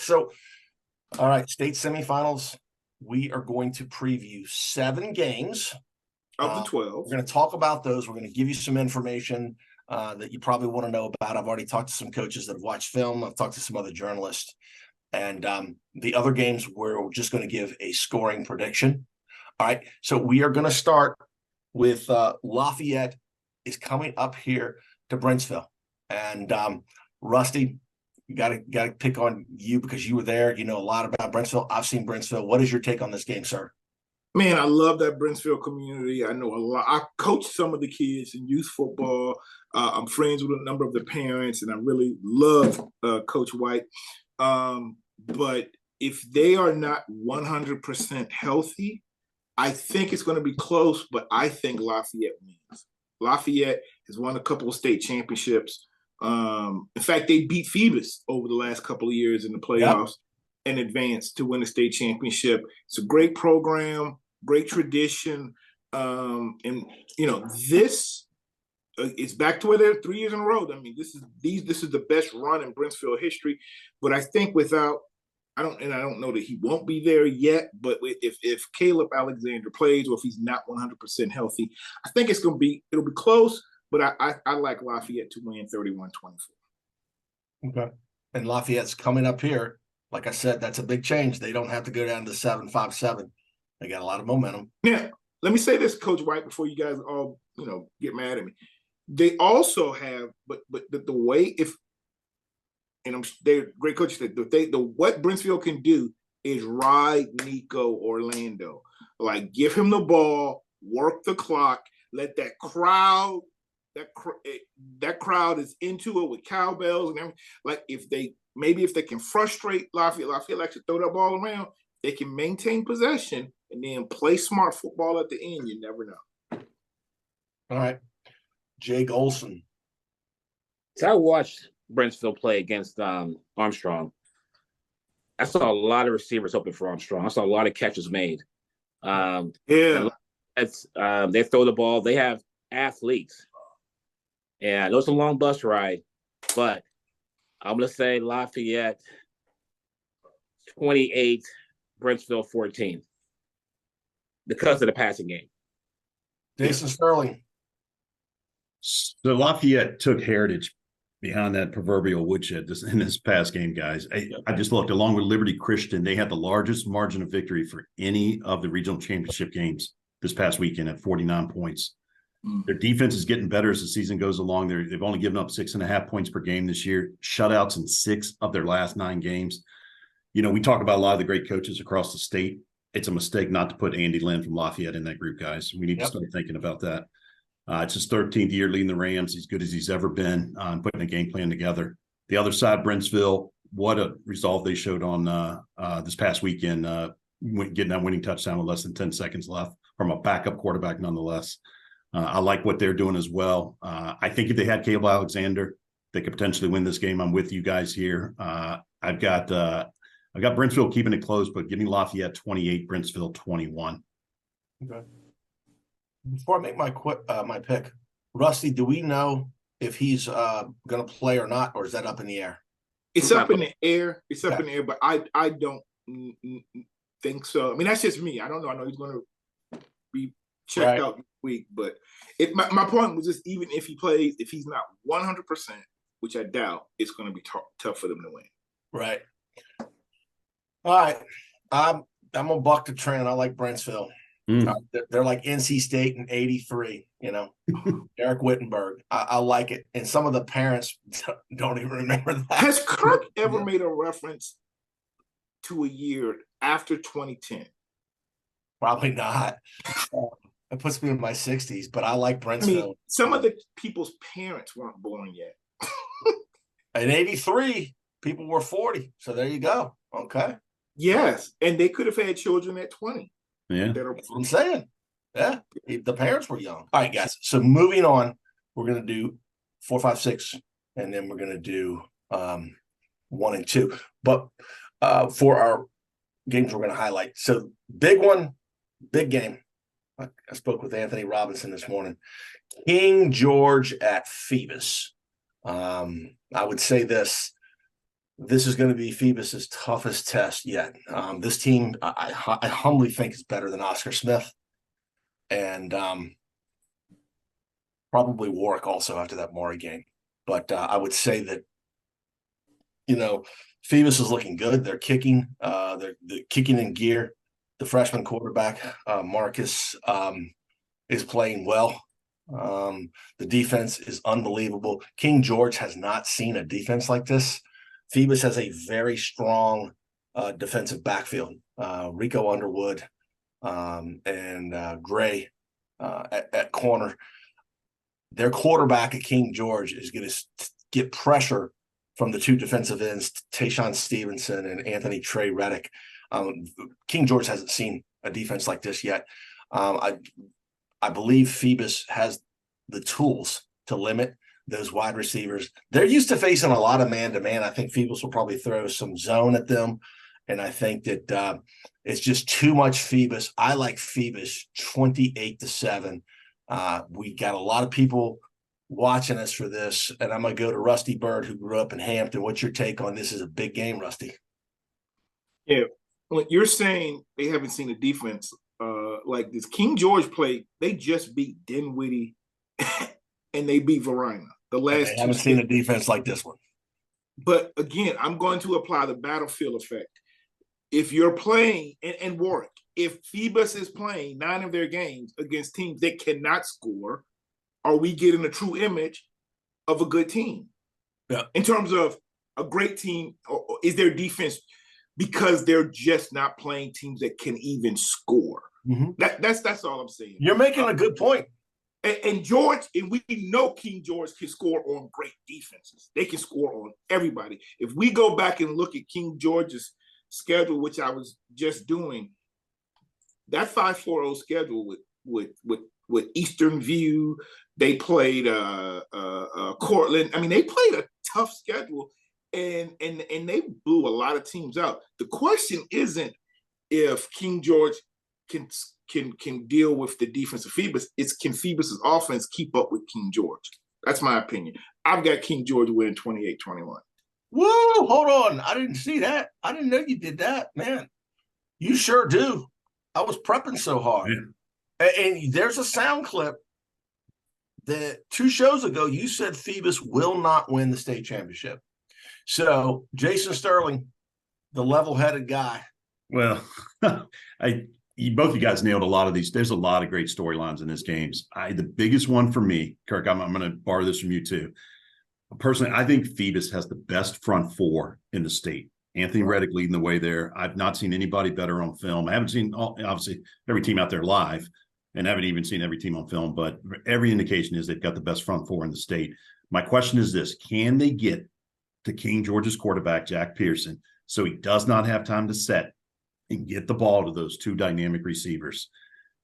So, all right, state semifinals. We are going to preview 7 games of the 12. We're going to talk about those. We're going to give you some information that you probably want to know about. I've already talked to some coaches that have watched film. I've talked to some other journalists. And the other games, we're just going to give a scoring prediction. All right, so we are going to start with Lafayette is coming up here to Brentsville. And Rusty, you got to pick on you because you were there. You know a lot about Brentsville. I've seen Brentsville. What is your take on this game, sir? Man, I love that Brentsville community. I know a lot. I coach some of the kids in youth football. I'm friends with a number of the parents, and I really love Coach White. But if they are not 100% healthy, I think it's going to be close, but I think Lafayette wins. Lafayette has won a couple of state championships. In fact, they beat Phoebus over the last couple of years in the playoffs and advanced to win the state championship. It's a great program, great tradition. And, you know, this it's back to where they're 3 years in a row. I mean, this is the best run in Brentsville history. But I think I don't know that he won't be there yet, but if Caleb Alexander plays or if he's not 100% healthy, I think it'll be close, but I like Lafayette to win 31-24. Okay. And Lafayette's coming up here. Like I said, that's a big change. They don't have to go down to 7-5-7. They got a lot of momentum. Yeah. Let me say this, Coach White, before you guys all, get mad at me. They also have, but the way they're great coaches. What Brentsville can do is ride Nico Orlando. Like, give him the ball, work the clock, let that crowd is into it with cowbells and everything. Like, if they can frustrate Lafayette likes to throw that ball around, they can maintain possession and then play smart football at the end. You never know. All right. Jay Gholson. So I watched Brentsville play against Armstrong. I saw a lot of receivers open for Armstrong. I saw a lot of catches made. They throw the ball. They have athletes. And I know it's a long bus ride, but I'm going to say Lafayette 28, Brentsville 14 because of the passing game. Jason Sterling. So Lafayette took heritage behind that proverbial woodshed in this past game, guys. I just looked, along with Liberty Christian, they had the largest margin of victory for any of the regional championship games this past weekend at 49 points. Their defense is getting better as the season goes along. They've only given up 6.5 points per game this year, shutouts in 6 of their last 9 games. We talk about a lot of the great coaches across the state. It's a mistake not to put Andy Lynn from Lafayette in that group, guys. We need to start thinking about that. It's his 13th year leading the Rams. He's good as he's ever been on putting a game plan together. The other side, Brentsville, what a resolve they showed on this past weekend, getting that winning touchdown with less than 10 seconds left from a backup quarterback nonetheless. I like what they're doing as well. I think if they had Caleb Alexander, they could potentially win this game. I'm with you guys here. I've got Brentsville keeping it close, but give me Lafayette 28, Brentsville 21. Okay. Before I make my pick, Rusty, do we know if he's going to play or not, or is that up in the air? It's up in the air. It's up in the air, but I don't think so. I mean, that's just me. I don't know. I know he's going to be checked out this week, but my point was just, even if he plays, if he's not 100%, which I doubt, it's going to be tough for them to win. Right. All right. I'm going to buck the trend. I like Brentsville. They're like NC State in '83, Eric Wittenberg. I like it. And some of the parents don't even remember that. Has Kirk ever made a reference to a year after 2010? Probably not. It puts me in my 60s, but I like Brentsville. I mean, some of the people's parents weren't born yet. In '83, people were 40. So there you go. Okay. Yes. And they could have had children at 20. Yeah, that's what I'm saying. Yeah, the parents were young. All right, guys. So moving on, we're going to do 4, 5, 6, and then we're going to do 1 and 2. But for our games, we're going to highlight. So big one, big game. I spoke with Anthony Robinson this morning. King George at Feebas. I would say this. this is going to be Phoebus's toughest test yet. This team, I humbly think, is better than Oscar Smith, and probably Warwick also after that Maury game. But I would say that, Phoebus is looking good. They're kicking. They're kicking in gear. The freshman quarterback, Marcus, is playing well. The defense is unbelievable. King George has not seen a defense like this. Phoebus has a very strong defensive backfield. Rico Underwood and Gray at corner. Their quarterback at King George is going to get pressure from the two defensive ends, Tayshawn Stevenson and Anthony Trey Reddick. King George hasn't seen a defense like this yet. I believe Phoebus has the tools to limit those wide receivers. They're used to facing a lot of man-to-man. I think Phoebus will probably throw some zone at them, and I think that it's just too much Phoebus. I like Phoebus 28-7. We got a lot of people watching us for this, and I'm going to go to Rusty Byrd, who grew up in Hampton. What's your take on this? Is a big game, Rusty? Yeah, when you're saying they haven't seen a defense like this, King George played. They just beat Dinwiddie, and they beat Varina. The last I haven't seen a defense like this one. But again, I'm going to apply the battlefield effect. If you're playing, and Warwick, if Phoebus is playing 9 of their games against teams that cannot score, are we getting a true image of a good team? Yeah. In terms of a great team, or is their defense because they're just not playing teams that can even score? Mm-hmm. That's all I'm saying. You're making a good point. And George, and we know King George can score on great defenses. They can score on everybody. If we go back and look at King George's schedule, which I was just doing, that 5-4-0 schedule with Eastern View, they played Cortland. I mean, they played a tough schedule, and they blew a lot of teams out. The question isn't if King George can deal with the defense of Phoebus. It's can Phoebus's offense keep up with King George? That's my opinion. I've got King George winning 28-21. Whoa, hold on. I didn't see that. I didn't know you did that, man. You sure do. I was prepping so hard. Yeah. And there's a sound clip that 2 shows ago you said Phoebus will not win the state championship. So Jason Sterling, the level-headed guy. Well, both you guys nailed a lot of these. There's a lot of great storylines in this games. The biggest one for me, Kirk, I'm going to borrow this from you too. Personally, I think Phoebus has the best front 4 in the state. Anthony Reddick leading the way there. I've not seen anybody better on film. I haven't seen, obviously, every team out there live, and haven't even seen every team on film, but every indication is they've got the best front 4 in the state. My question is this: can they get to King George's quarterback, Jack Pearson, so he does not have time to set and get the ball to those 2 dynamic receivers,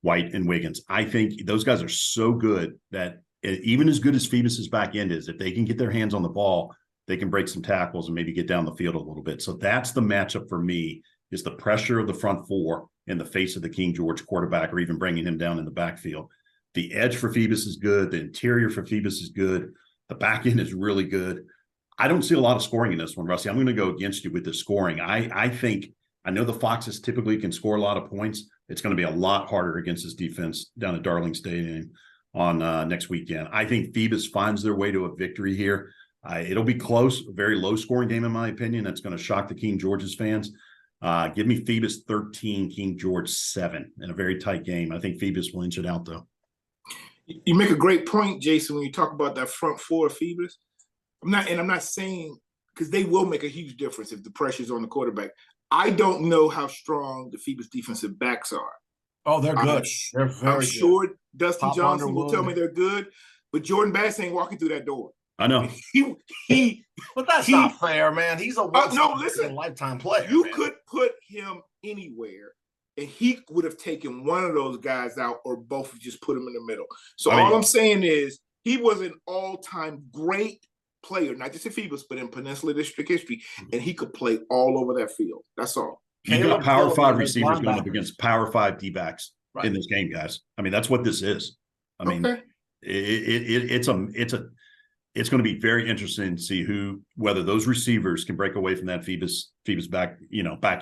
White and Wiggins? I think those guys are so good that even as good as Phoebus's back end is, if they can get their hands on the ball, they can break some tackles and maybe get down the field a little bit. So that's the matchup for me, is the pressure of the front 4 in the face of the King George quarterback, or even bringing him down in the backfield. The edge for Phoebus is good. The interior for Phoebus is good. The back end is really good. I don't see a lot of scoring in this one, Rusty. I'm going to go against you with the scoring. I know the Foxes typically can score a lot of points. It's going to be a lot harder against this defense down at Darling Stadium on next weekend. I think Phoebus finds their way to a victory here. It'll be close, a very low-scoring game in my opinion. That's going to shock the King George's fans. Give me Phoebus 13, King George 7 in a very tight game. I think Phoebus will inch it out, though. You make a great point, Jason, when you talk about that front 4 of Phoebus. I'm not saying, because they will make a huge difference if the pressure's on the quarterback. I don't know how strong the Phoebus defensive backs are. Oh, they're good. They're very good. Sure Dusty Johnson will tell me they're good, but Jordan Bass ain't walking through that door. I know. But that's not fair, man. He's a lifetime player. You could put him anywhere, and he would have taken one of those guys out, or both, just put him in the middle. So all I'm saying is he was an all-time great player, not just in Phoebus, but in Peninsula District history, and he could play all over that field. That's all. You got Power 5 receivers going up against Power 5 D-backs in this game, guys. I mean, that's what this is. I mean, it's a it's going to be very interesting to see whether those receivers can break away from that Phoebus back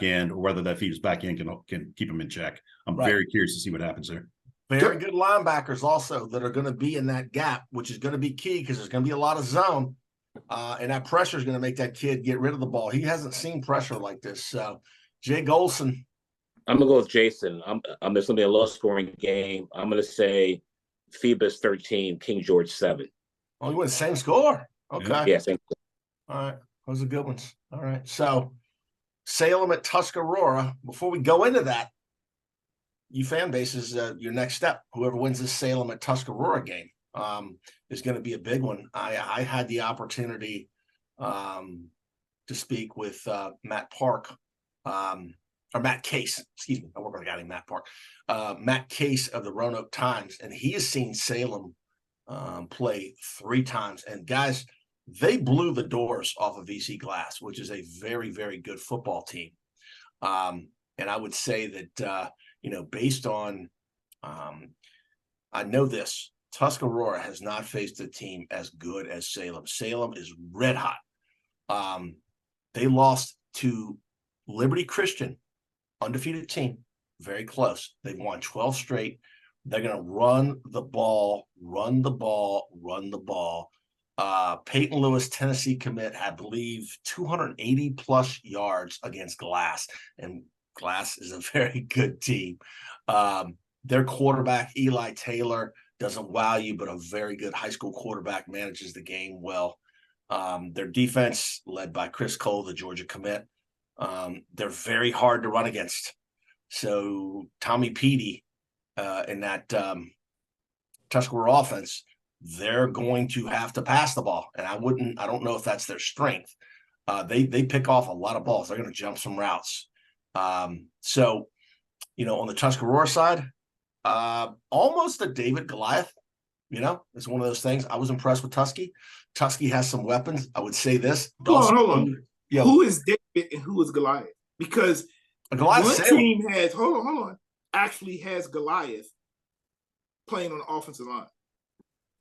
end, or whether that Phoebus back end can keep them in check. I'm very curious to see what happens there. Very good linebackers also that are going to be in that gap, which is going to be key because there's going to be a lot of zone. And that pressure is going to make that kid get rid of the ball. He hasn't seen pressure like this. So, Jay Gholson. I'm going to go with Jason. There's going to be a low-scoring game. I'm going to say Phoebus 13, King George 7. Oh, you went the same score? Okay. Yeah, same score. All right. Those are good ones. All right. So, Salem at Tuscarora. Before we go into that, you fan base is your next step. Whoever wins this Salem at Tuscarora game is going to be a big one. I had the opportunity to speak with Matt Park, or Matt Case, excuse me. I work with a guy named Matt Park. Matt Case of the Roanoke Times, and he has seen Salem play 3 times. And guys, they blew the doors off of VC Glass, which is a very, very good football team. And I would say that, based on, I know this, Tuscarora has not faced a team as good as Salem. Salem is red hot. They lost to Liberty Christian, undefeated team, very close. They've won 12 straight. They're going to run the ball. Peyton Lewis, Tennessee commit, I believe 280 plus yards against Glass, and Glass is a very good team. Their quarterback, Eli Taylor, doesn't wow you, but a very good high school quarterback, manages the game well. Their defense, led by Chris Cole, the Georgia commit, they're very hard to run against. So Tommy Petey in that Tuscarora offense, they're going to have to pass the ball. And I don't know if that's their strength. They pick off a lot of balls. They're going to jump some routes. So, on the Tuscarora side, almost a David Goliath, it's one of those things. I was impressed with Tusky. Tusky has some weapons. I would say this. Hold on. Who is David and who is Goliath? Because one team has, hold on, actually has Goliath playing on the offensive line.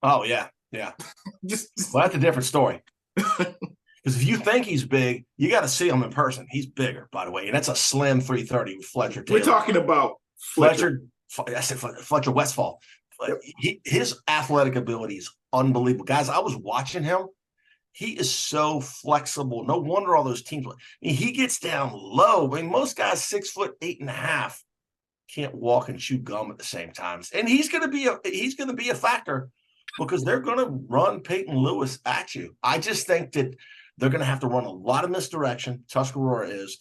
Oh, yeah. Well, that's a different story. Because if you think he's big, you got to see him in person. He's bigger, by the way. And that's a slim 330 with Fletcher Taylor. We're talking about Fletcher. I said Fletcher Westfall. His athletic ability is unbelievable. Guys, I was watching him. He is so flexible. No wonder all those teams. He gets down low. Most guys 6'8.5" can't walk and chew gum at the same time. And he's going to be a factor because they're going to run Peyton Lewis at you. I just think that they're going to have to run a lot of misdirection. Tuscarora is.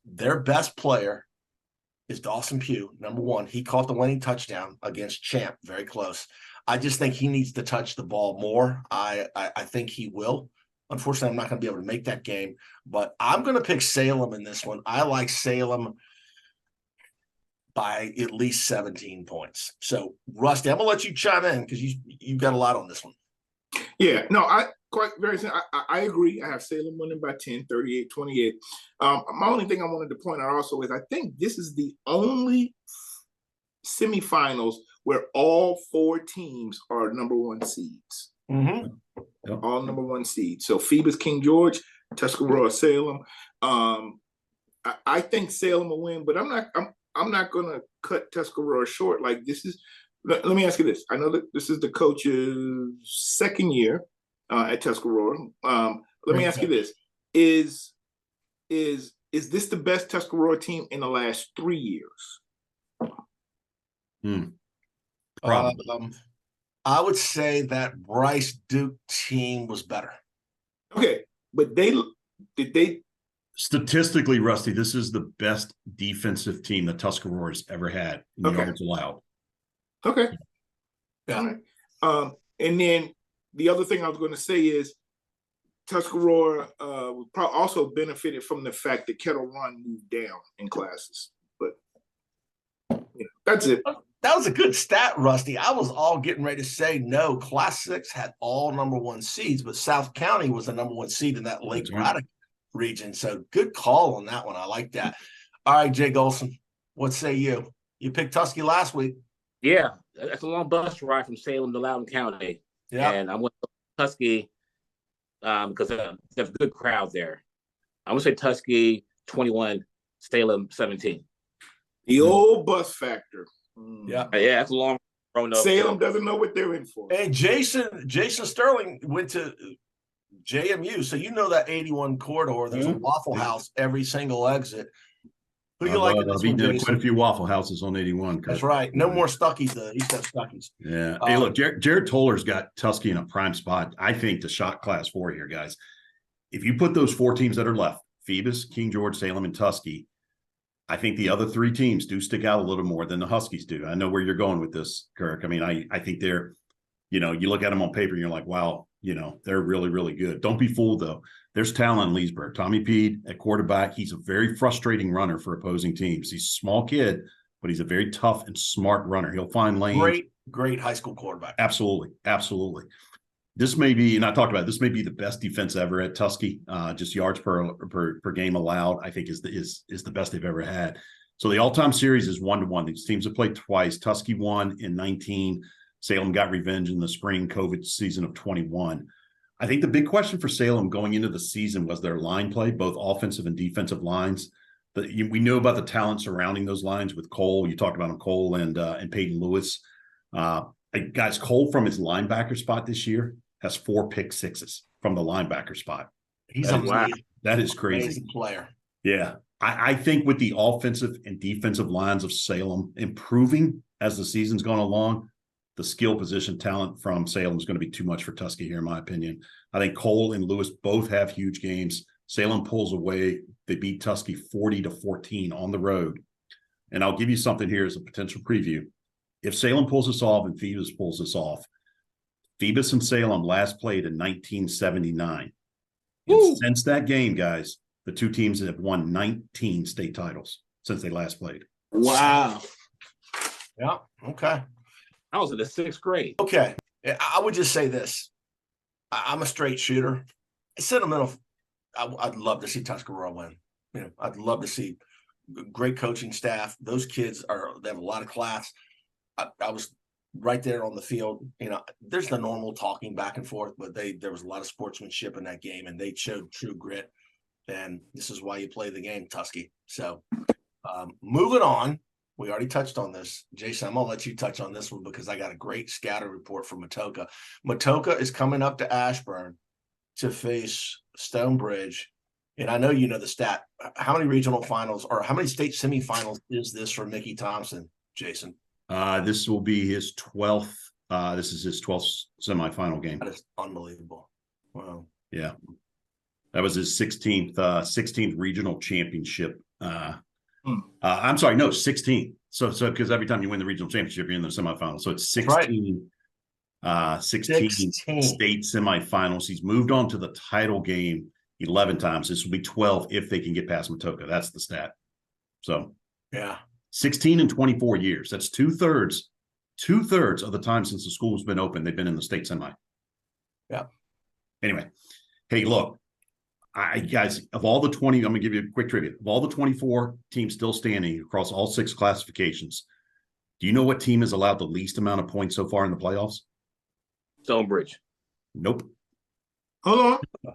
Their best player is Dawson Pugh, number 1. He caught the winning touchdown against Champ, very close. I just think he needs to touch the ball more. I think he will. Unfortunately, I'm not going to be able to make that game, but I'm going to pick Salem in this one. I like Salem by at least 17 points. So, Rusty, I'm going to let you chime in because you've got a lot on this one. Yeah, no, I agree. I have Salem winning by 10, 38-28. My only thing I wanted to point out also is I think this is the only semifinals where all 4 teams are number 1 seeds. Mm-hmm. Yep. All number 1 seeds. So Phoebus, King George, Tuscarora, Salem. I think Salem will win, but I'm not going to cut Tuscarora short. Like this is. Let me ask you this. I know that this is the coach's 2nd year at Tuscarora. Let me ask you this: Is this the best Tuscarora team in the last 3 years? I would say that Bryce Duke team was better. Okay, but did they statistically, Rusty? This is the best defensive team that Tuscarora has ever had in yards allowed. Okay. Yeah. All right. And then the other thing I was going to say is Tuscarora also benefited from the fact that Kettle Run moved down in classes. But that's it. That was a good stat, Rusty. I was all getting ready to say no. Class 6 had all number 1 seeds, but South County was the number 1 seed in that Lake Braddock region. So good call on that one. I like that. All right, Jay Gholson, what say you? You picked Tusky last week. Yeah, that's a long bus ride from Salem to Loudoun County. Yeah. And I'm going Tusky, because they have a good crowd there. I'm gonna say Tusky 21, Salem 17. The old bus factor. Yeah, that's a long road. Salem doesn't know what they're in for. And Jason Sterling went to JMU, so you know that 81 corridor. There's a Waffle House every single exit. Who you like? I've eaten quite a few Waffle Houses on 81. That's right. No more Stuckies, though. He said Stuckies. Yeah. Hey, look, Jared Toller's got Tusky in a prime spot, I think, to shock Class 4 here, guys. If you put those 4 teams that are left, Phoebus, King George, Salem, and Tusky, I think the other 3 teams do stick out a little more than the Huskies do. I know where you're going with this, Kirk. I mean, I think they're, you look at them on paper and you're like, wow, they're really, really good. Don't be fooled, though. There's talent in Leesburg. Tommy Pede at quarterback. He's a very frustrating runner for opposing teams. He's a small kid, but he's a very tough and smart runner. He'll find lanes. Great high school quarterback. Absolutely. This may be, and I talked about it, this may be the best defense ever at Tusky. Just yards per game allowed, I think is the best they've ever had. So the all-time series is 1-1. These teams have played twice. Tusky won in 19. Salem got revenge in the spring COVID season of 21. I think the big question for Salem going into the season was their line play, both offensive and defensive lines. We know about the talent surrounding those lines with Cole. You talked about him, Cole and Peyton Lewis. Guys, Cole from his linebacker spot this year has 4 pick sixes from the linebacker spot. He's amazing. That is crazy. Amazing player. Yeah. I think with the offensive and defensive lines of Salem improving as the season's gone along, the skill position talent from Salem is going to be too much for Tusky here, in my opinion. I think Cole and Lewis both have huge games. Salem pulls away. They beat Tusky 40-14 on the road. And I'll give you something here as a potential preview. If Salem pulls this off and Phoebus pulls this off, Phoebus and Salem last played in 1979. And since that game, guys, the 2 teams have won 19 state titles since they last played. Wow. Yeah. Okay. I was in the 6th grade. Okay. I would just say this. I'm a straight shooter. Sentimental. I'd love to see Tuscarora win. I'd love to see great coaching staff. Those kids they have a lot of class. I was right there on the field. There's the normal talking back and forth, but there was a lot of sportsmanship in that game, and they showed true grit. And this is why you play the game, Tusky. So moving on. We already touched on this. Jason, I'm going to let you touch on this one because I got a great scatter report from Matoaca. Matoaca is coming up to Ashburn to face Stonebridge. And I know you know the stat. How many regional finals or how many state semifinals is this for Mickey Thompson, Jason? This will be his 12th. This is his 12th semifinal game. That is unbelievable. Wow. Yeah. That was his 16th regional championship. I'm sorry, no, 16. So because every time you win the regional championship, you're in the semifinals. So it's 16, right. 16 state semifinals. He's moved on to the title game 11 times. This will be 12 if they can get past Matoaca. That's the stat. So yeah, 16 in 24 years. That's 2/3 of the time since the school's been open. They've been in the state semi. Yeah. Anyway, hey, look. Guys, of all the 20, I'm going to give you a quick trivia. Of all the 24 teams still standing across all 6 classifications, do you know what team has allowed the least amount of points so far in the playoffs? Stonebridge. Nope. Hold on.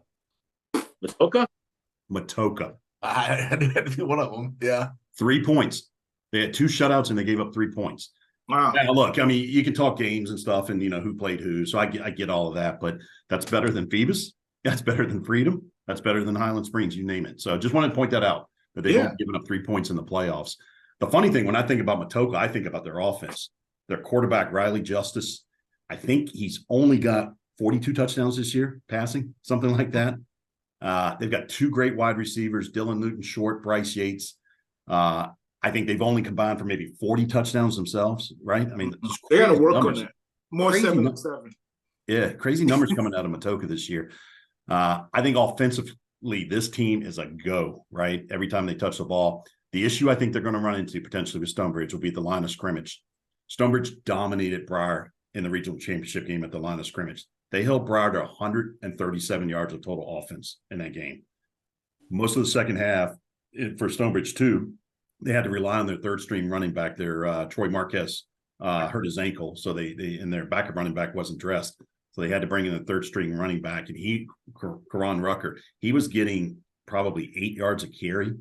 Matoaca. I had to be one of them. Yeah. 3 points. They had 2 shutouts and they gave up 3 points. Wow. Now, look, I mean, you can talk games and stuff and, who played who. So I get all of that, but that's better than Phoebus. That's better than Freedom. That's better than Highland Springs, you name it. So I just wanted to point that out, that they've only given up 3 points in the playoffs. The funny thing, when I think about Matoaca, I think about their offense. Their quarterback, Riley Justice, I think he's only got 42 touchdowns this year, passing, something like that. They've got 2 great wide receivers, Dylan Newton Short, Bryce Yates. I think they've only combined for maybe 40 touchdowns themselves, right? I mean, they got to work numbers. on that. More 7-7. Yeah, crazy numbers coming out of Matoaca this year. I think offensively, this team is a go, right? Every time they touch the ball. The issue I think they're going to run into potentially with Stonebridge will be the line of scrimmage. Stonebridge dominated Briar in the regional championship game at the line of scrimmage. They held Briar to 137 yards of total offense in that game. Most of the second half for Stonebridge, too, they had to rely on their third-string running back. Their Troy Marquez hurt his ankle, so they and their backup running back wasn't dressed. So they had to bring in a third string running back, and Karan Rucker, he was getting probably 8 yards a carry.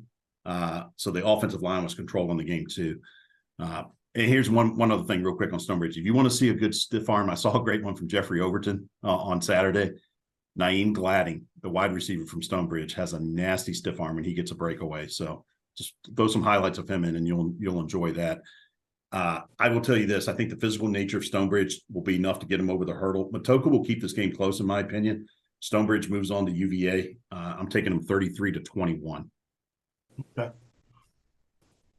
So the offensive line was controlling the game too. And here's one other thing real quick on Stonebridge. If you want to see a good stiff arm, I saw a great one from Jeffrey Overton on Saturday. Naeem Gladding, the wide receiver from Stonebridge, has a nasty stiff arm, and he gets a breakaway. So just throw some highlights of him in, and you'll enjoy that. I will tell you this. I think the physical nature of Stonebridge will be enough to get him over the hurdle. Matoaca will keep this game close, in my opinion. Stonebridge moves on to UVA. I'm taking them 33-21. Okay.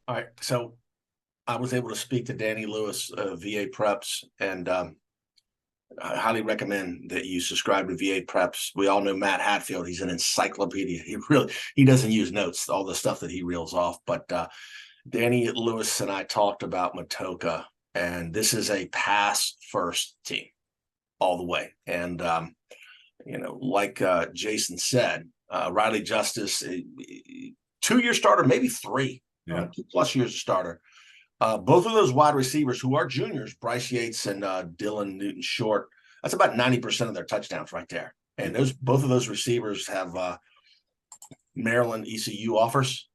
All right. So I was able to speak to Danny Lewis, VA Preps, and I highly recommend that you subscribe to VA Preps. We all know Matt Hatfield. He's an encyclopedia. He doesn't use notes, all the stuff that he reels off. But Danny Lewis and I talked about Matoaca, and this is a pass-first team all the way. And, like Jason said, Riley Justice, 2-year starter, maybe 3, 2+ years of starter. Both of those wide receivers who are juniors, Bryce Yates and Dylan Newton Short, that's about 90% of their touchdowns right there. And both of those receivers have Maryland ECU offers.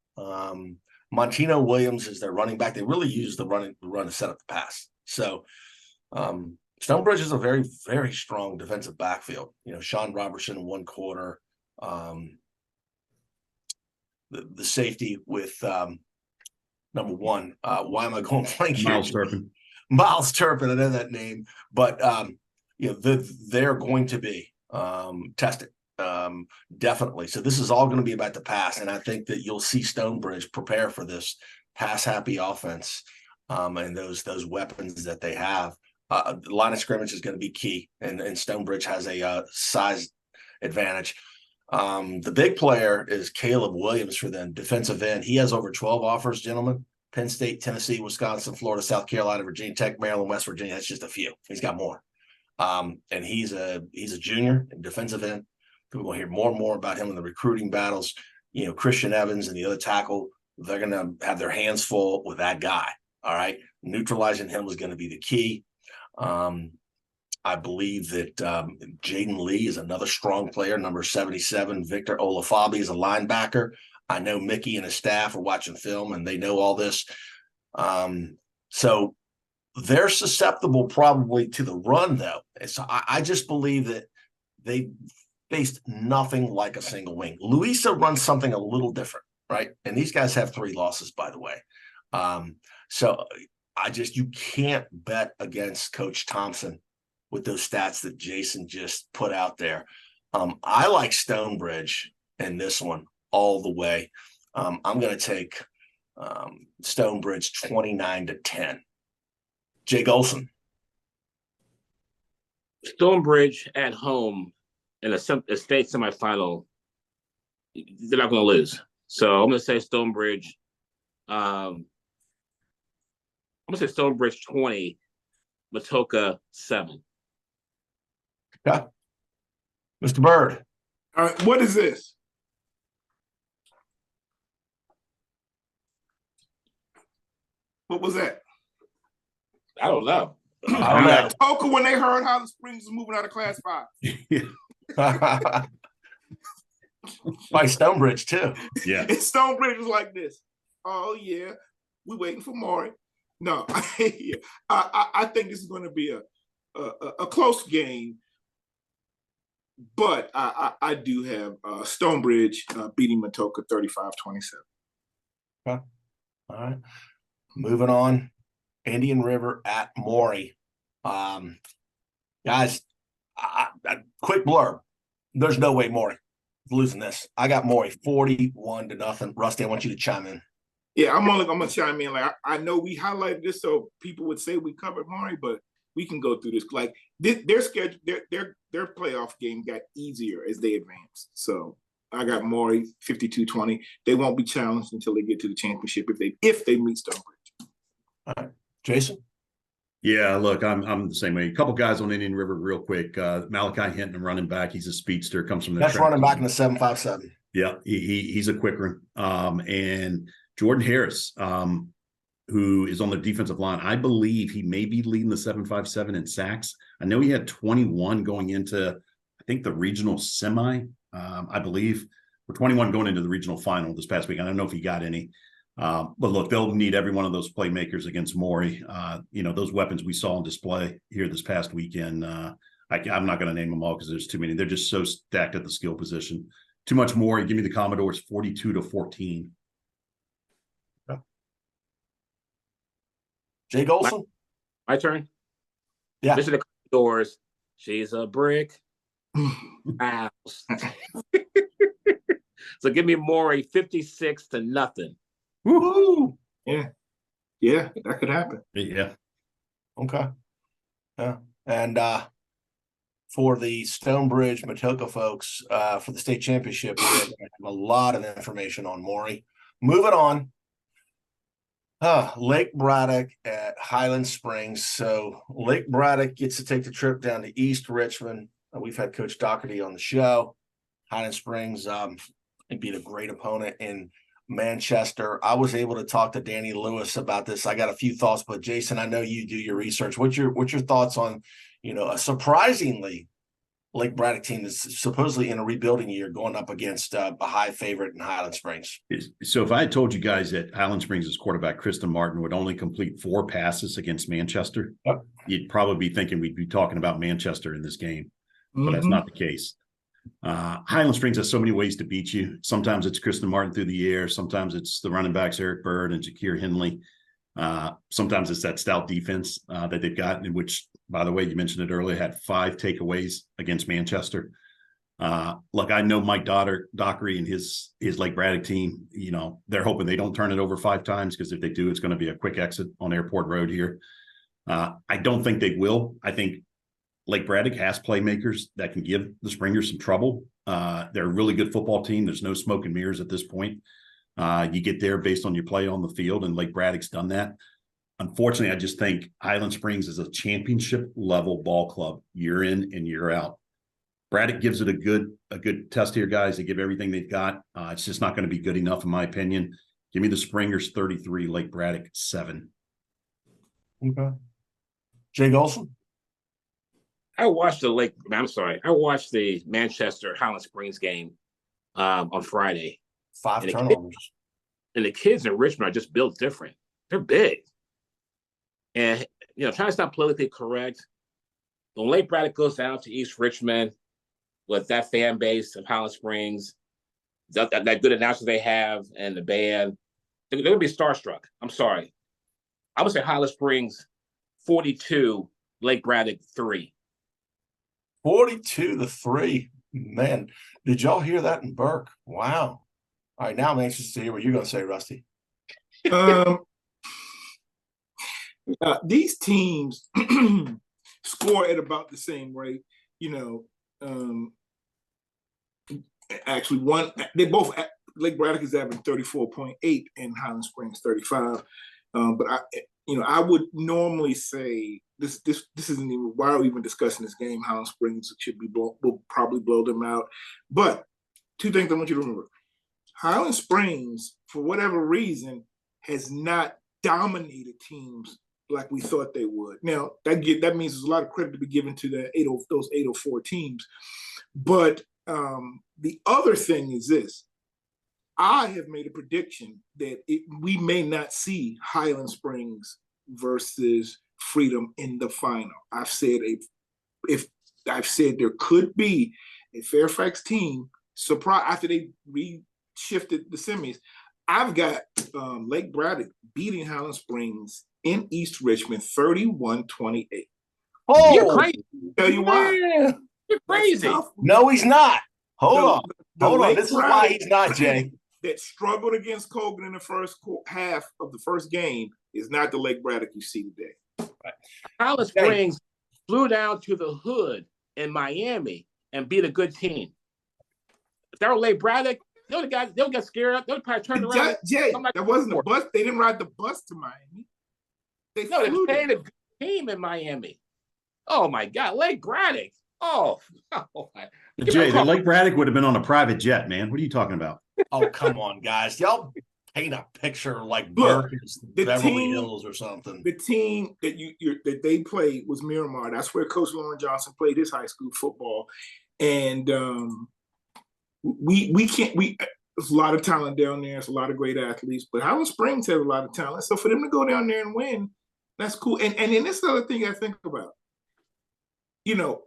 Montino Williams is their running back. They really use the run to set up the pass. So Stonebridge is a very, very strong defensive backfield. Sean Robertson in one quarter. The safety with number one. Why am I going blank here? Miles Turpin. Miles Turpin, I know that name, but they're going to be tested. Definitely. So this is all going to be about the pass, and I think that you'll see Stonebridge prepare for this pass-happy offense and those weapons that they have. The line of scrimmage is going to be key, and Stonebridge has a size advantage. The big player is Caleb Williams for them, defensive end. He has over 12 offers, gentlemen. Penn State, Tennessee, Wisconsin, Florida, South Carolina, Virginia Tech, Maryland, West Virginia. That's just a few. He's got more. And he's a junior defensive end. We're going to hear more and more about him in the recruiting battles. Christian Evans and the other tackle, they're going to have their hands full with that guy. All right. Neutralizing him is going to be the key. I believe that Jaden Lee is another strong player, number 77. Victor Olafabi is a linebacker. I know Mickey and his staff are watching film, and they know all this. So they're susceptible probably to the run, though. And so I just believe that they faced nothing like a single wing. Louisa runs something a little different, right? And these guys have 3 losses, by the way. So you can't bet against Coach Thompson with those stats that Jason just put out there. I like Stonebridge in this one all the way. I'm going to take Stonebridge 29-10. Jay Gholson. Stonebridge at home in a state semifinal, they're not going to lose. So I'm going to say Stonebridge. I'm going to say Stonebridge 20, Matoaca 7. Okay. Mr. Byrd. All right, what is this? What was that? I don't know. Matoaca, when they heard Highland Springs was moving out of Class 5. By Stonebridge, too. Yeah. And Stonebridge was like this. Oh, yeah, we're waiting for Maury. No, I think this is going to be a close game. But I do have Stonebridge beating Matoaca 35-27. Okay. All right. Moving on. Indian River at Maury. Guys, quick blurb. There's no way Maury is losing this. I got Maury 41-0. Rusty, I want you to chime in. Yeah, I'm gonna chime in. Like I know we highlighted this so people would say we covered Maury, but we can go through this. Like their schedule, their playoff game got easier as they advanced. So I got Maury 52-20. They won't be challenged until they get to the championship if they meet Stonebridge. All right, Jason. Yeah, look, I'm the same way. A couple guys on Indian River real quick. Malachi Hinton, running back. He's a speedster. Comes from the That's running back in the 757. Yeah, he's a quick one. And Jordan Harris. who is on the defensive line. I believe he may be leading the 757 in sacks. I know he had 21 going into, I think, the regional semi, I believe, or 21 going into the regional final this past week. I don't know if he got any. But look, they'll need every one of those playmakers against Maury. Those weapons we saw on display here this past weekend. I'm not going to name them all because there's too many. They're just so stacked at the skill position. Too much Maury. Give me the Commodores 42-14. Jay Gholson? My turn? Yeah. Listen to Commodores. She's a brick house. So give me Maury 56-0. Woo! Yeah. Yeah, that could happen. Yeah. Okay. Yeah. And for the Stonebridge Matoaca folks, for the state championship, we have a lot of information on Maury. Moving on. Lake Braddock at Highland Springs. So Lake Braddock gets to take the trip down to East Richmond. We've had Coach Doherty on the show. Highland Springs, it'd be a great opponent in Manchester. I was able to talk to Danny Lewis about this. I got a few thoughts, but Jason, I know you do your research. What's your thoughts on, a surprisingly Lake Braddock team that's supposedly in a rebuilding year going up against a high favorite in Highland Springs? So if I had told you guys that Highland Springs' quarterback, Kristen Martin, would only complete 4 passes against Manchester, you'd probably be thinking we'd be talking about Manchester in this game, but that's not the case. Highland Springs has so many ways to beat you. Sometimes it's Kristen Martin through the air. Sometimes it's the running backs, Eric Byrd and Jakir Henley. Sometimes it's that stout defense that they've got, in which, by the way, you mentioned it earlier, had 5 takeaways against Manchester. Look, I know Mike Doherty and his Lake Braddock team, they're hoping they don't turn it over 5 times, because if they do, it's going to be a quick exit on Airport Road here. I don't think they will. I think Lake Braddock has playmakers that can give the Springers some trouble. They're a really good football team. There's no smoke and mirrors at this point. You get there based on your play on the field, and Lake Braddock's done that. Unfortunately, I just think Highland Springs is a championship level ball club year in and year out. Braddock gives it a good test here, guys. They give everything they've got. It's just not going to be good enough, in my opinion. Give me the Springers 33, Lake Braddock 7. Okay. Jay Gholson? I watched the Manchester Highland Springs game on Friday. 5 turnovers. And the kids in Richmond are just built different. They're big. And, trying to stop politically correct, when Lake Braddock goes down to East Richmond with that fan base of Highland Springs, that good announcer they have and the band, they're going to be starstruck. I'm sorry. I would say Highland Springs 42, Lake Braddock 3. 42-3. Man, did y'all hear that in Burke? Wow. All right, now I'm anxious to hear what you're going to say, Rusty. These teams score at about the same rate. Actually, Lake Braddock is averaging 34.8 and Highland Springs 35. But I would normally say this isn't even why are we even discussing this game. Highland Springs will probably blow them out. But 2 things I want you to remember. Highland Springs, for whatever reason, has not dominated teams like we thought they would. Now, that means there's a lot of credit to be given to those 804 teams. But the other thing is this. I have made a prediction that we may not see Highland Springs versus Freedom in the final. I've said there could be a Fairfax team surprise after they shifted the semis. I've got Lake Braddock beating Highland Springs in East Richmond 31-28. Oh, you're crazy. Tell you why. You're crazy. No, he's not. Hold on. This is why he's not, Jay. That struggled against Colgan in the first half of the first game is not the Lake Braddock you see today. Highland Springs flew down to the hood in Miami and beat a good team. If they were Lake Braddock, they'll get scared. They'll probably turn around. Jay, that wasn't a bus. They didn't ride the bus to Miami. They played a good team in Miami. Oh my God, Lake Braddock. Oh Jay, the Lake Braddock would have been on a private jet, man. What are you talking about? Oh, come on, guys. Y'all paint a picture like Look, Burke is the Beverly team- Hills or something. The team that that they played was Miramar. That's where Coach Lauren Johnson played his high school football, and there's a lot of talent down there. There's a lot of great athletes, but Highland Springs has a lot of talent. So for them to go down there and win, that's cool. And then this other thing I think about,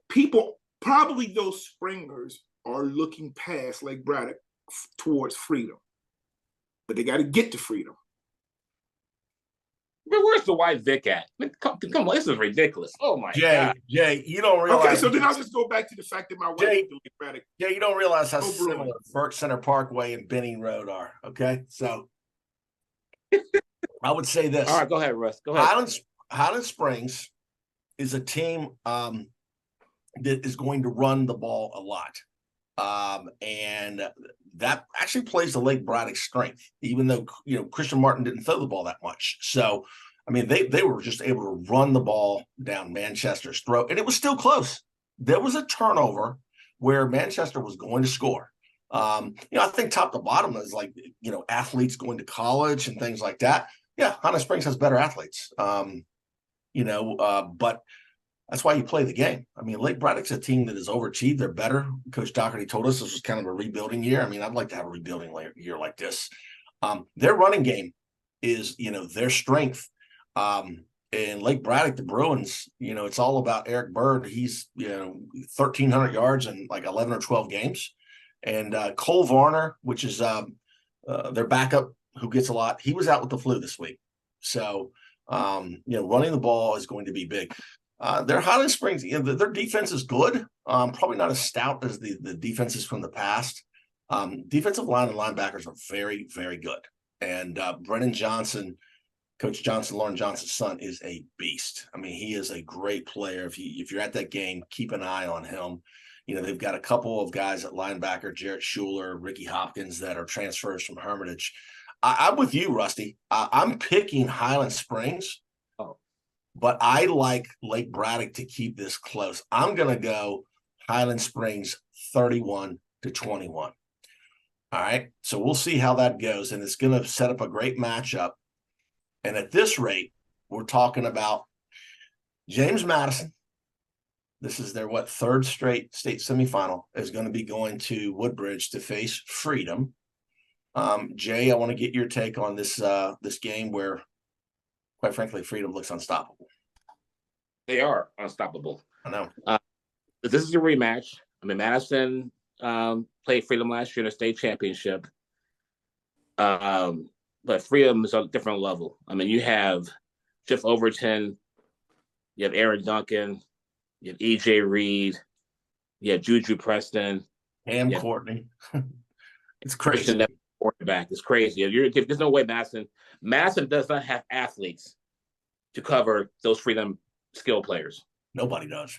people, probably those Springers are looking past Lake Braddock towards freedom, but they got to get to freedom. Where's the white Vic at? Come on, this is ridiculous. Oh my God. Jay, you don't realize. Okay, so then I'll just go back to the fact that my wife Jay, went to Lake Braddock. Yeah, you don't realize how Go similar Bruins. Burke Center Parkway and Benning Road are. Okay, so I would say this. All right, go ahead, Russ. Go ahead. Highland Springs is a team that is going to run the ball a lot, and that actually plays to Lake Braddock's strength. Even though Christian Martin didn't throw the ball that much, so I mean they were just able to run the ball down Manchester's throat, and it was still close. There was a turnover where Manchester was going to score. I think top to bottom is like athletes going to college and things like that. Yeah, Highland Springs has better athletes. But that's why you play the game. I mean, Lake Braddock's a team that has overachieved. They're better. Coach Doherty told us this was kind of a rebuilding year. I mean, I'd like to have a rebuilding year like this. Their running game is, their strength. In Lake Braddock, the Bruins, it's all about Eric Byrd. He's, 1,300 yards in like 11 or 12 games. And Cole Varner, which is their backup who gets a lot, he was out with the flu this week. So, running the ball is going to be big. Their Highland Springs, their defense is good. Probably not as stout as the defenses from the past. Defensive line and linebackers are very, very good. And Brennan Johnson, Coach Johnson, Lauren Johnson's son, is a beast. I mean, he is a great player. If you're at that game, keep an eye on him. They've got a couple of guys at linebacker, Jarrett Schuler, Ricky Hopkins, that are transfers from Hermitage. I'm with you, Rusty. I'm picking Highland Springs, but I like Lake Braddock to keep this close. I'm going to go Highland Springs 31-21. All right, so we'll see how that goes, and it's going to set up a great matchup. And at this rate, we're talking about James Madison. This is their third straight state semifinal, is going to be going to Woodbridge to face Freedom. Jay, I want to get your take on this game where, quite frankly, Freedom looks unstoppable. They are unstoppable. I know. This is a rematch. I mean, Madison played Freedom last year in a state championship. But Freedom is on a different level. I mean, you have Jeff Overton, you have Aaron Duncan, you have E.J. Reed, you have Juju Preston. Cam Courtney. It's crazy. Quarterback. It's crazy. There's no way Madison does not have athletes to cover those Freedom skill players. Nobody does.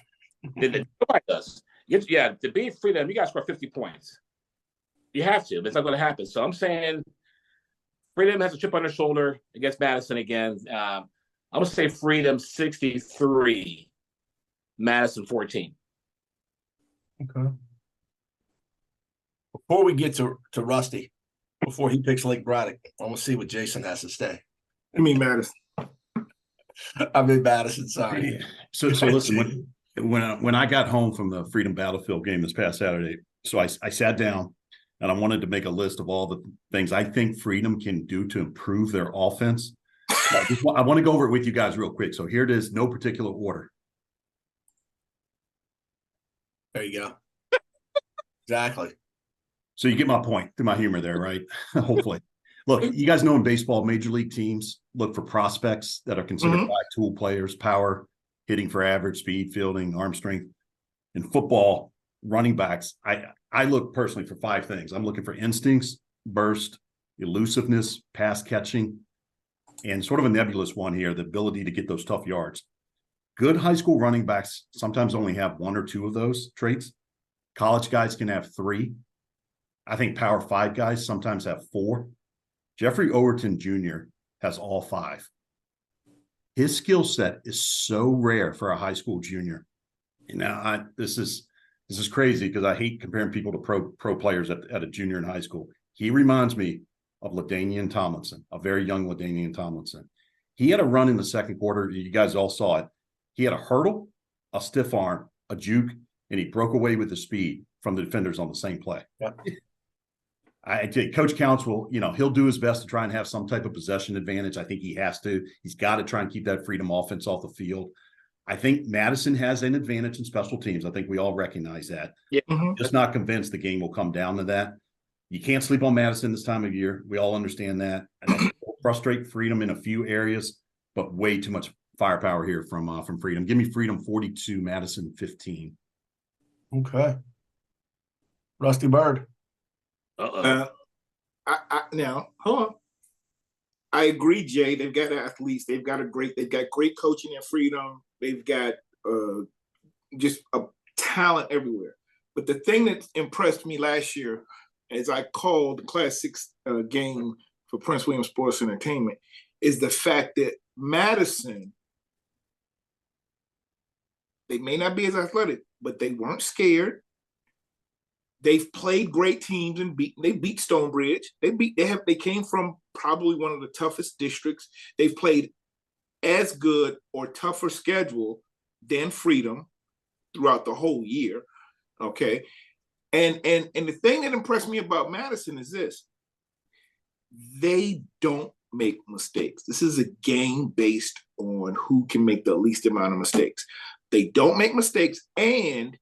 Nobody does. To beat Freedom, you got to score 50 points. You have to. It's not going to happen. So I'm saying Freedom has a chip on their shoulder against Madison again. I'm going to say Freedom 63, Madison 14. Okay. Before we get to Rusty, before he picks Lake Braddock, I want to see what Jason has to say. I mean Madison. I mean Madison, sorry. Yeah. So listen, when I got home from the Freedom Battlefield game this past Saturday, so I sat down and I wanted to make a list of all the things I think Freedom can do to improve their offense. I want to go over it with you guys real quick. So here it is, no particular order. There you go. Exactly. So you get my point through my humor there, right? Hopefully. Look, you guys know in baseball, major league teams look for prospects that are considered tool players, power, hitting for average, speed, fielding, arm strength. In football, running backs, I look personally for 5 things. I'm looking for instincts, burst, elusiveness, pass catching, and sort of a nebulous one here, the ability to get those tough yards. Good high school running backs sometimes only have 1 or 2 of those traits. College guys can have 3. I think Power 5 guys sometimes have 4. Jeffrey Overton Jr. has all 5. His skill set is so rare for a high school junior. Now, this is crazy because I hate comparing people to pro players at a junior in high school. He reminds me of LaDainian Tomlinson, a very young LaDainian Tomlinson. He had a run in the second quarter. You guys all saw it. He had a hurdle, a stiff arm, a juke, and he broke away with the speed from the defenders on the same play. Yeah. I think Coach Counts will, he'll do his best to try and have some type of possession advantage. I think he has to. He's got to try and keep that freedom offense off the field. I think Madison has an advantage in special teams. I think we all recognize that. Yeah. Just not convinced the game will come down to that. You can't sleep on Madison this time of year. We all understand that. And that will frustrate Freedom in a few areas, but way too much firepower here from Freedom. Give me Freedom 42, Madison 15. Okay. Rusty Bird. Now, hold on. I agree, Jay. They've got athletes. They've got great coaching and Freedom. They've got just a talent everywhere. But the thing that impressed me last year, as I called the Class 6 game for Prince William Sports Entertainment, is the fact that Madison, they may not be as athletic, but they weren't scared. They've played great teams and they beat Stonebridge. They came from probably one of the toughest districts. They've played as good or tougher schedule than Freedom throughout the whole year. Okay. And the thing that impressed me about Madison is this: they don't make mistakes. This is a game based on who can make the least amount of mistakes. They don't make mistakes, and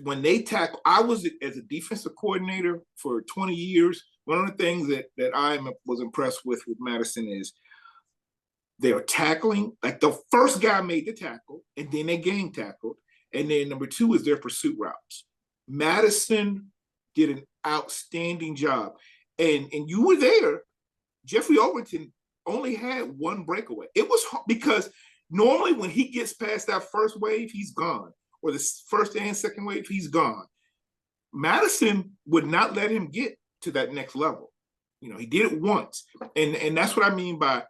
when they tackle, I was as a defensive coordinator for 20 years. One of the things that I was impressed with Madison is they are tackling. Like the first guy made the tackle, and then they game tackled, and then number two is their pursuit routes. Madison did an outstanding job, and you were there. Jeffrey Overton only had one breakaway. It was hard because normally when he gets past that first wave, he's gone. Or the first and second wave, he's gone. Madison would not let him get to that next level. He did it once. And that's what I mean by,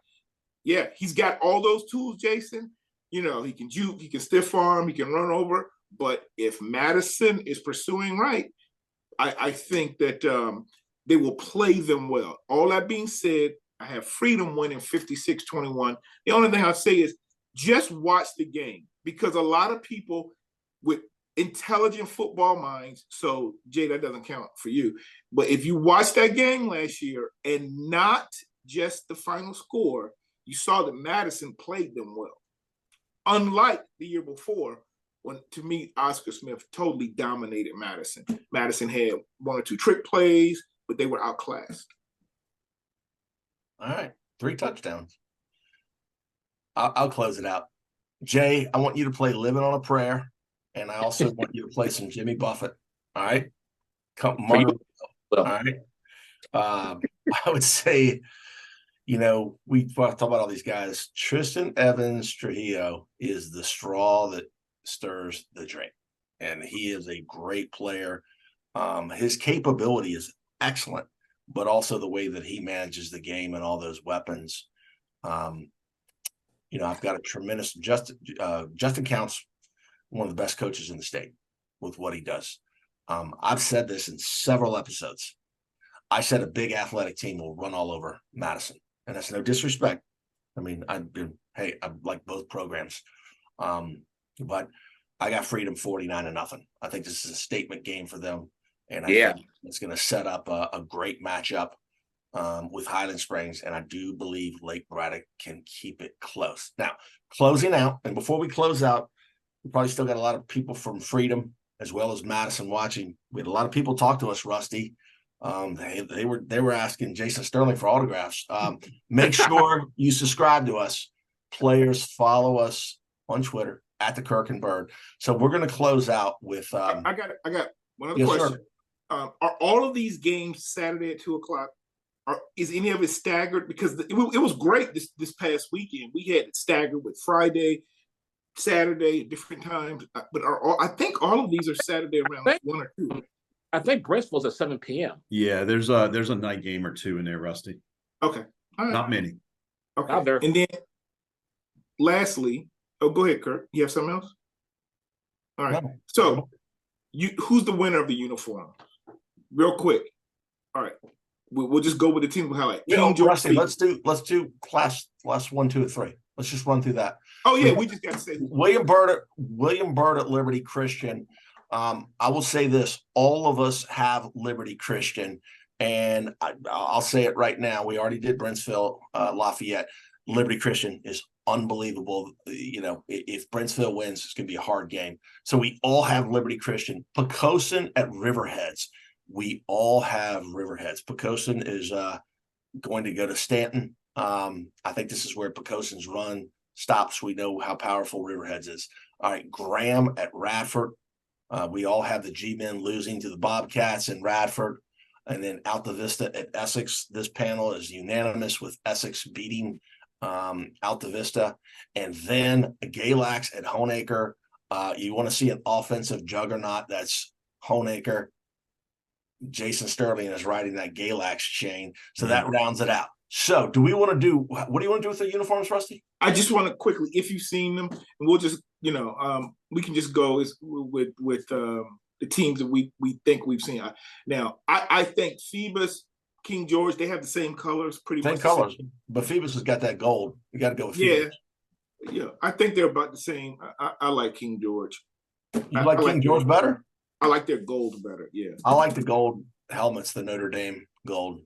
yeah, he's got all those tools, Jason. He can juke, he can stiff arm, he can run over. But if Madison is pursuing right, I think that they will play them well. All that being said, I have Freedom winning 56-21. The only thing I'll say is just watch the game, because a lot of people with intelligent football minds, so Jay, that doesn't count for you, but if you watched that game last year and not just the final score, you saw that Madison played them well. Unlike the year before, when, to me, Oscar Smith totally dominated Madison. Madison had one or two trick plays, but they were outclassed. All right. 3 touchdowns. I'll close it out. Jay, I want you to play Living on a Prayer, and I also want you to play some Jimmy Buffett. All right? Come on. All right? I would say, we talk about all these guys. Tristan Evans Trujillo is the straw that stirs the drink, and he is a great player. His capability is excellent, but also the way that he manages the game and all those weapons. I've got a tremendous Justin Counts, one of the best coaches in the state with what he does. I've said this in several episodes. I said a big athletic team will run all over Madison, and that's no disrespect. I mean, I like both programs. But I got Freedom 49-0. I think this is a statement game for them. And I think it's going to set up a great matchup with Highland Springs. And I do believe Lake Braddock can keep it close. Now, closing out, and before we close out, we probably still got a lot of people from Freedom as well as Madison watching. We had a lot of people talk to us, Rusty. They were asking Jason Sterling for autographs. Make sure you subscribe to us. Players, follow us on Twitter at the Kirk and Byrd. So we're going to close out with. I got one other question. Are all of these games Saturday at 2:00? Is any of it staggered? Because it was great this past weekend. We had it staggered with Friday, Saturday at different times. But I think all of these are Saturday around 1 or 2. I think Brentsville's at 7 p.m. Yeah, there's a night game or two in there, Rusty. Okay, all right. Not many. Okay, and then lastly, go ahead, Kirk. You have something else? All right. So, who's the winner of the uniform? Real quick. All right. We'll just go with the team we highlight. Rusty, let's do class 1, 2, and 3. Let's just run through that. Oh yeah, we just got to say William Byrd at Liberty Christian. I will say this: all of us have Liberty Christian, and I'll say it right now. We already did Brentsville, Lafayette. Liberty Christian is unbelievable. You know, if Brentsville wins, it's going to be a hard game. So we all have Liberty Christian. Pocosin at Riverheads. We all have Riverheads. Pocosin is going to go to Stanton. I think this is where Pocosin's run stops. We know how powerful Riverheads is. All right, Graham at Radford. We all have the G-men losing to the Bobcats in Radford. And then Alta Vista at Essex. This panel is unanimous with Essex beating Alta Vista. And then Galax at Honaker. You want to see an offensive juggernaut, that's Honaker. Jason Sterling is riding that Galax chain. So that rounds it out. So what do you want to do with the uniforms, Rusty? I just want to quickly, if you've seen them, and we'll just, we can just go with the teams that we think we've seen. Now, I think Feebas, King George, they have the same colors, pretty much. Same colors, but Phoebus has got that gold. You got to go with Phoebus. Yeah. I think they're about the same. I like King George. You like King George better? I like their gold better. Yeah. I like the gold helmets, the Notre Dame gold.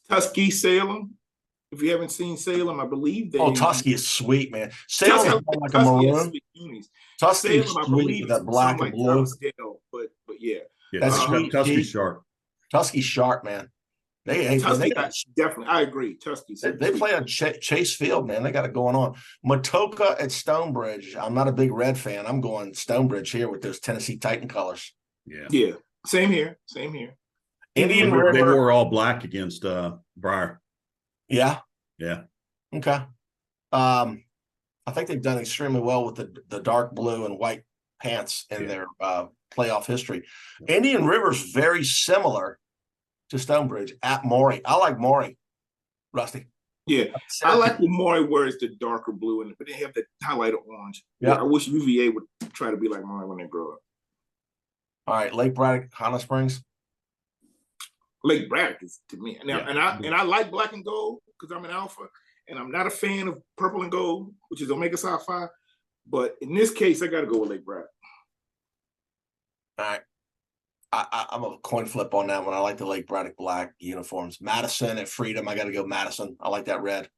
Tusky, Salem. If you haven't seen Salem, I believe they. Oh, Tusky is sweet, man. Salem is like a maroon. Tusky is sweet with that black and blue. But yeah. That's sweet. Tusky's sharp. Tusky's sharp, man. They definitely. I agree. Tusky. They play on Chase Field, man. They got it going on. Matoaca at Stonebridge. I'm not a big Red fan. I'm going Stonebridge here with those Tennessee Titan colors. Yeah. Same here. Indian River. They were all black against Briar. Yeah. Okay. I think they've done extremely well with the dark blue and white pants in their playoff history. Indian River's very similar to Stonebridge at Maury. I like Maury, Rusty. Yeah, I like when Maury wears the darker blue, but they have the highlighted orange. Yeah, I wish UVA would try to be like Maury when they grow up. All right, Lake Braddock, Highland Springs. Lake Braddock is to me now, and I like black and gold because I'm an alpha, and I'm not a fan of purple and gold, which is Omega Psi Phi. But in this case, I got to go with Lake Braddock. All right. I'm a coin flip on that one. I like the Lake Braddock black uniforms. Madison at Freedom. I got to go Madison. I like that red.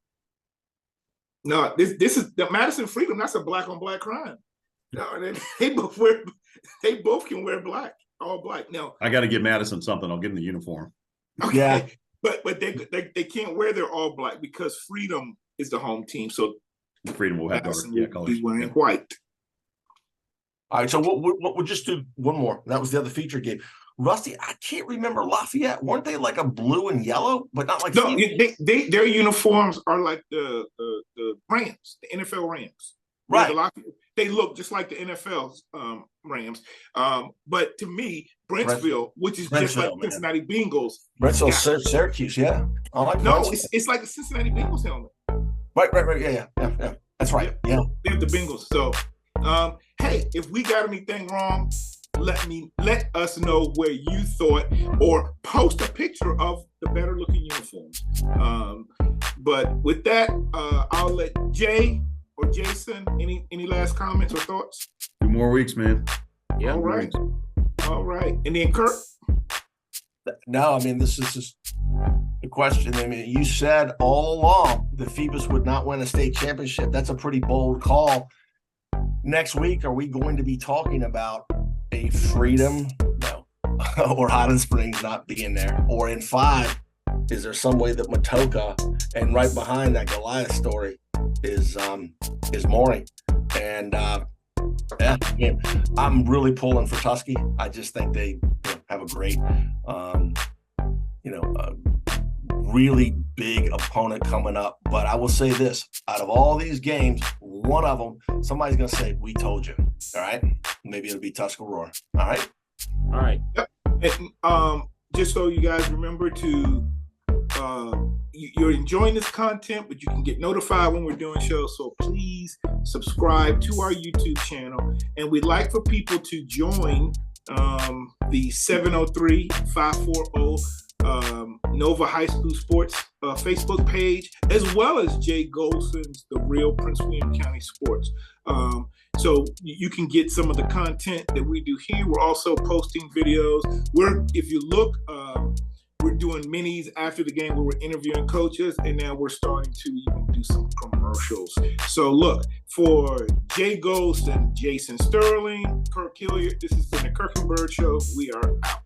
No, this is the Madison Freedom. That's a black on black crime. No, they both can wear black, all black. Now I got to give Madison something. I'll give him the uniform. Okay. Yeah, but they can't wear their all black because Freedom is the home team. So Freedom will have dark colors. He's wearing white. All right, so we'll just do one more. That was the other feature game. Rusty, I can't remember Lafayette. Weren't they like a blue and yellow, but not like? No, their uniforms are like the Rams, the NFL Rams. Right. They look just like the NFL's Rams. But to me, Brentsville, which is just like Cincinnati Bengals. Brentsville, Syracuse, yeah. I like it's like the Cincinnati Bengals helmet. Right. Yeah. That's right. Yeah. They have the Bengals. So. Hey, if we got anything wrong, let us know where you thought, or post a picture of the better looking uniforms. But with that, I'll let Jay or Jason, any last comments or thoughts? 2 more weeks, man. Yeah. All right. And then Kirk? No, I mean, this is just the question. I mean, you said all along that Feebas would not win a state championship. That's a pretty bold call. Next week, are we going to be talking about a Freedom? No. Or Highland Springs not being there? Or in 5, is there some way that Matoaca, and right behind that Goliath story is Maury? And I'm really pulling for Tusky. I just think they have a great, really big opponent coming up. But I will say this, out of all these games, one of them, somebody's going to say, we told you. All right. Maybe it'll be Tuscarora. All right. Yep. And just so you guys remember to, you're enjoying this content, but you can get notified when we're doing shows. So please subscribe to our YouTube channel. And we'd like for people to join the 703-540 Nova High School Sports Facebook page, as well as Jay Gholson's The Real Prince William County Sports. So you can get some of the content that we do here. We're also posting videos. If you look, we're doing minis after the game where we're interviewing coaches, and now we're starting to even do some commercials. So look, for Jay Gholson, Jason Sterling, Kirk Hilliard, this has been the Kirk and Byrd Show. We are out.